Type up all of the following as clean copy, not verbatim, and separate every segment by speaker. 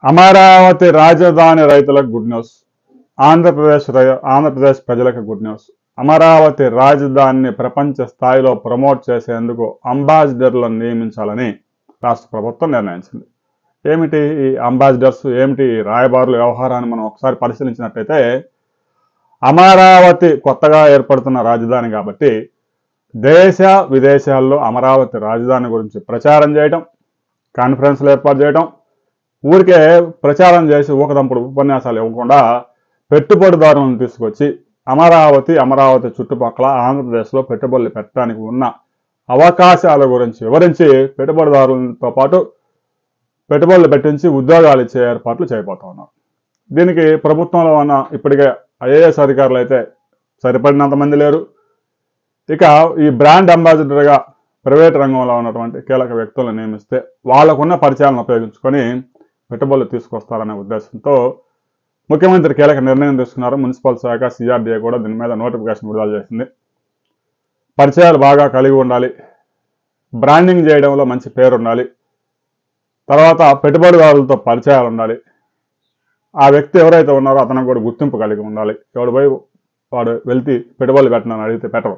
Speaker 1: అమరావతి రాజధాని రైతులకు good news. Andhra Pradesh ప్రజలకు గుడ్ న్యూస్. అమరావతి రాజధానిని ప్రపంచ స్థాయిలో ప్రమోట్ చేసేందుకు అంబాసిడర్లను నియమించాలని రాష్ట్ర ప్రభుత్వం నిర్ణయించింది. ఏమిటి ఈ అంబాసిడర్స్, ఏమిటి రాయబారుల వ్యవహారాన్ని మనం ఒకసారి పరిశీలించినట్టయితే, అమరావతి కొత్తగా ఏర్పడుతున్న రాజధాని కాబట్టి దేశ విదేశాల్లో అమరావతి రాజధాని గురించి ప్రచారం చేయడం, కాన్ఫరెన్స్లు ఏర్పాటు చేయడం, ఊరికే ప్రచారం చేసి ఊకదంపుడు ఉపన్యాసాలు ఇవ్వకుండా పెట్టుబడిదారులను తీసుకొచ్చి అమరావతి చుట్టుపక్కల ఆంధ్రప్రదేశ్లో పెట్టుబడులు పెట్టడానికి ఉన్న అవకాశాల గురించి వివరించి పెట్టుబడిదారులతో పాటు పెట్టుబడులు పెట్టించి ఉద్యోగాలు ఇచ్చే ఏర్పాట్లు చేయబోతా ఉన్నారు. దీనికి ప్రభుత్వంలో ఉన్న ఇప్పటికే ఐఏఎస్ అధికారులు అయితే సరిపడినంత మంది లేరు. ఇక ఈ బ్రాండ్ అంబాసిడర్గా ప్రైవేట్ రంగంలో ఉన్నటువంటి కీలక వ్యక్తులను నియమిస్తే వాళ్ళకున్న పరిచయాలను ఉపయోగించుకొని పెట్టుబడులు తీసుకొస్తారనే ఉద్దేశంతో ముఖ్యమంత్రి కీలక నిర్ణయం తీసుకున్నారు. మున్సిపల్ శాఖ, సిఆర్డీఏ కూడా దీని మీద నోటిఫికేషన్ విడుదల చేసింది. పరిచయాలు బాగా కలిగి ఉండాలి, బ్రాండింగ్ చేయడంలో మంచి పేరు ఉండాలి, తర్వాత పెట్టుబడిదారులతో పరిచయాలు ఉండాలి, ఆ వ్యక్తి ఎవరైతే ఉన్నారో అతనికి కూడా గుర్తింపు కలిగి ఉండాలి. ఎవడు పోయి వాడు వెళ్తే పెట్టుబడులు పెట్టనని అడిగితే పెట్టరు.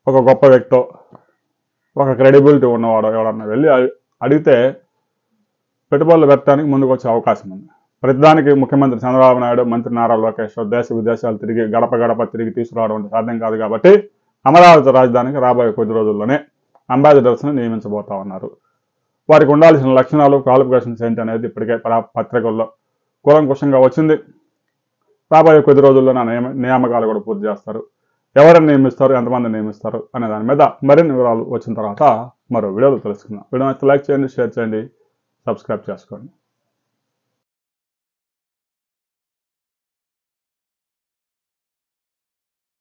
Speaker 1: ఒక గొప్ప వ్యక్తో, ఒక క్రెడిబిలిటీ ఉన్నవాడు ఎవడన్నా వెళ్ళి అడిగితే పెట్టుబడులు పెట్టడానికి ముందుకు వచ్చే అవకాశం ఉంది. ప్రతిదానికి ముఖ్యమంత్రి చంద్రబాబు నాయుడు, మంత్రి నారా లోకేష్ దేశ విదేశాలు తిరిగి గడప తిరిగి తీసుకురావడం అంటే సాధ్యం కాదు కాబట్టి అమరావతి రాజధానికి రాబోయే కొద్ది రోజుల్లోనే అంబాసిడర్స్ని నియమించబోతా ఉన్నారు. వారికి ఉండాల్సిన లక్షణాలు, క్వాలిఫికేషన్స్ ఏంటి అనేది ఇప్పటికే పత్రికల్లో కూలంకుషంగా వచ్చింది. రాబోయే కొద్ది రోజుల్లో నియామకాలు కూడా పూర్తి చేస్తారు. ఎవరిని నియమిస్తారు, ఎంతమంది నియమిస్తారు అనే దాని మీద మరిన్ని వివరాలు వచ్చిన తర్వాత మరో వీడియోలో తెలుసుకుందాం. వీడియో నచ్చితే లైక్ చేయండి, షేర్ చేయండి, సబ్స్క్రైబ్ చేసుకోండి.